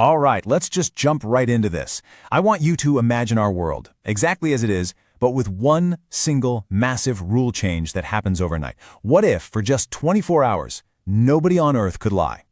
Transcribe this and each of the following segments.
All right, let's just jump right into this. I want you to imagine our world, exactly as it is, but with one single massive rule change that happens overnight. What if, for just 24 hours, nobody on Earth could lie?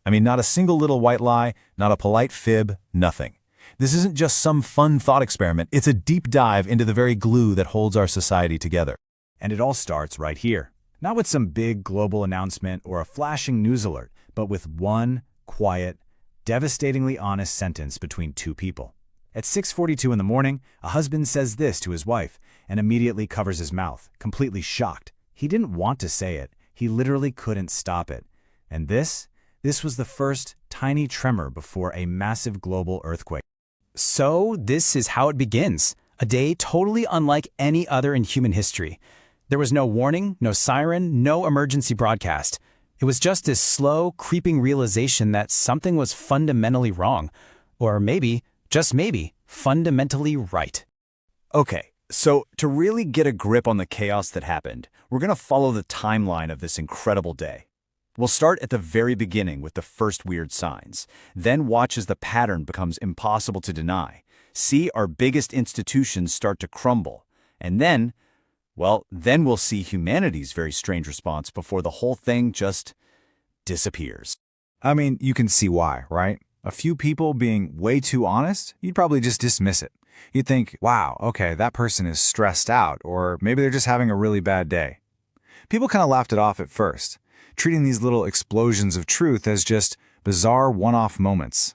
I mean, not a single little white lie, not a polite fib, nothing. This isn't just some fun thought experiment, it's a deep dive into the very glue that holds our society together. And it all starts right here. Not with some big global announcement or a flashing news alert, but with one quiet, devastatingly honest sentence between two people. At 6:42 in the morning, a husband says this to his wife and immediately covers his mouth, completely shocked. He didn't want to say it. He literally couldn't stop it. And this was the first tiny tremor before a massive global earthquake. So this is how it begins. A day totally unlike any other in human history. There was no warning, no siren, no emergency broadcast. It was just this slow, creeping realization that something was fundamentally wrong. Or maybe, just maybe, fundamentally right. Okay, so to really get a grip on the chaos that happened, we're going to follow the timeline of this incredible day. We'll start at the very beginning with the first weird signs, then watch as the pattern becomes impossible to deny, see our biggest institutions start to crumble, and then we'll see humanity's very strange response before the whole thing just disappears. I mean, you can see why, right? A few people being way too honest, you'd probably just dismiss it. You'd think, wow, okay, that person is stressed out, or maybe they're just having a really bad day. People kind of laughed it off at first, treating these little explosions of truth as just bizarre one-off moments.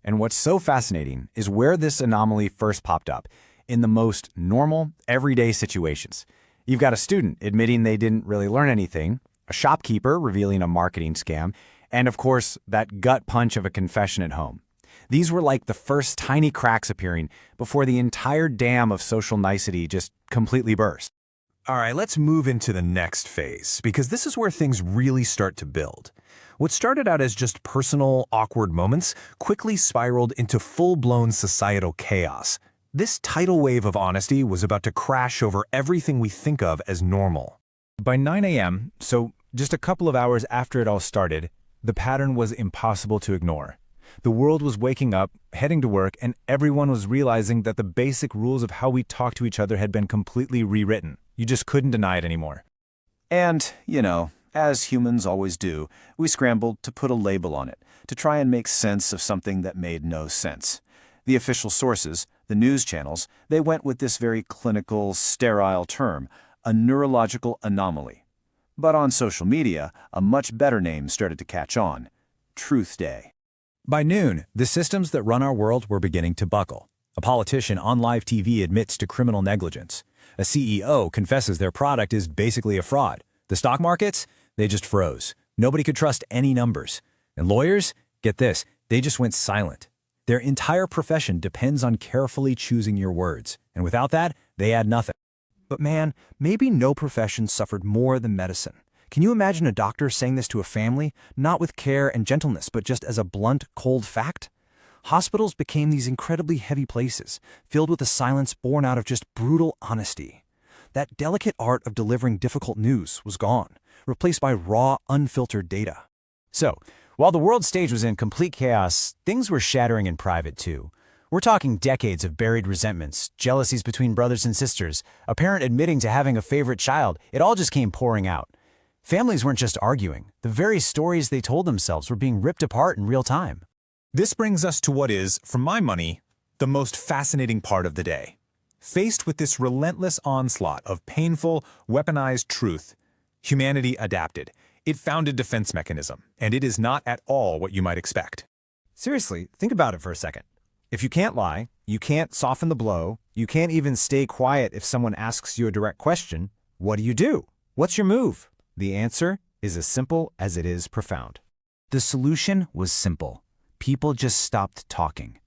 And what's so fascinating is where this anomaly first popped up, in the most normal, everyday situations. You've got a student admitting they didn't really learn anything, a shopkeeper revealing a marketing scam, and of course, that gut punch of a confession at home. These were like the first tiny cracks appearing before the entire dam of social nicety just completely burst. All right, let's move into the next phase, because this is where things really start to build. What started out as just personal, awkward moments quickly spiraled into full-blown societal chaos. This tidal wave of honesty was about to crash over everything we think of as normal. By 9 a.m., so just a couple of hours after it all started, the pattern was impossible to ignore. The world was waking up, heading to work, and everyone was realizing that the basic rules of how we talk to each other had been completely rewritten. You just couldn't deny it anymore. And, as humans always do, we scrambled to put a label on it, to try and make sense of something that made no sense. The official sources, the news channels, they went with this very clinical, sterile term, a neurological anomaly. But on social media, a much better name started to catch on: Truth Day. By noon, the systems that run our world were beginning to buckle. A politician on live TV admits to criminal negligence. A CEO confesses their product is basically a fraud. The stock markets, they just froze. Nobody could trust any numbers. And lawyers, get this, they just went silent. Their entire profession depends on carefully choosing your words. And without that, they had nothing. But man, maybe no profession suffered more than medicine. Can you imagine a doctor saying this to a family, not with care and gentleness, but just as a blunt, cold fact? Hospitals became these incredibly heavy places, filled with a silence born out of just brutal honesty. That delicate art of delivering difficult news was gone, replaced by raw, unfiltered data. So, while the world stage was in complete chaos, things were shattering in private too. We're talking decades of buried resentments, jealousies between brothers and sisters, a parent admitting to having a favorite child. It all just came pouring out. Families weren't just arguing. The very stories they told themselves were being ripped apart in real time. This brings us to what is, for my money, the most fascinating part of the day. Faced with this relentless onslaught of painful, weaponized truth, humanity adapted. It found a defense mechanism, and it is not at all what you might expect. Seriously, think about it for a second. If you can't lie, you can't soften the blow, you can't even stay quiet if someone asks you a direct question, what do? What's your move? The answer is as simple as it is profound. The solution was simple. People just stopped talking.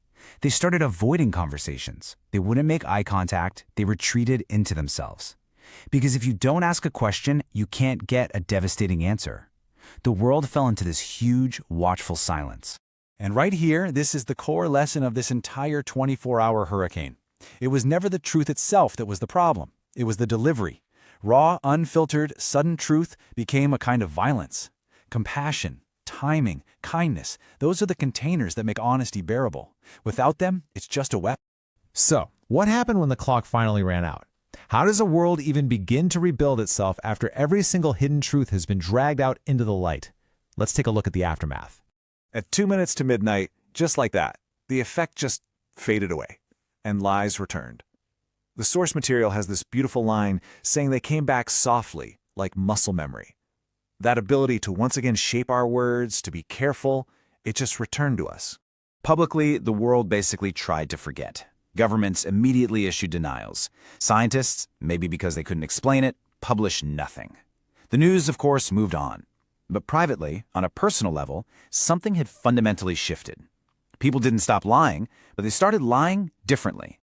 They started avoiding conversations. They wouldn't make eye contact. They retreated into themselves. Because if you don't ask a question, you can't get a devastating answer. The world fell into this huge, watchful silence. And right here, this is the core lesson of this entire 24-hour hurricane. It was never the truth itself that was the problem. It was the delivery. Raw, unfiltered, sudden truth became a kind of violence. Compassion, timing, kindness. Those are the containers that make honesty bearable. Without them, it's just a weapon. So, what happened when the clock finally ran out? How does a world even begin to rebuild itself after every single hidden truth has been dragged out into the light? Let's take a look at the aftermath. At 2 minutes to midnight, just like that, the effect just faded away, and lies returned. The source material has this beautiful line saying they came back softly, like muscle memory. That ability to once again shape our words, to be careful, it just returned to us. Publicly, the world basically tried to forget. Governments immediately issued denials. Scientists, maybe because they couldn't explain it, published nothing. The news, of course, moved on. But privately, on a personal level, something had fundamentally shifted. People didn't stop lying, but they started lying differently.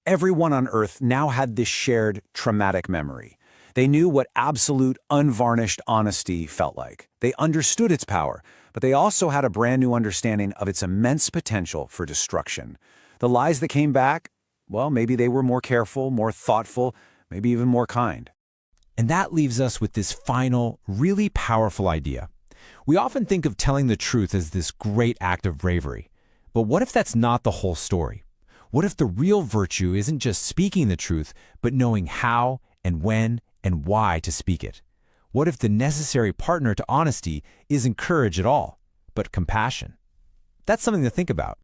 Everyone on Earth now had this shared traumatic memory. They knew what absolute, unvarnished honesty felt like. They understood its power, but they also had a brand new understanding of its immense potential for destruction. The lies that came back, well, maybe they were more careful, more thoughtful, maybe even more kind. And that leaves us with this final, really powerful idea. We often think of telling the truth as this great act of bravery. But what if that's not the whole story? What if the real virtue isn't just speaking the truth, but knowing how and when and why to speak it? What if the necessary partner to honesty isn't courage at all, but compassion? That's something to think about.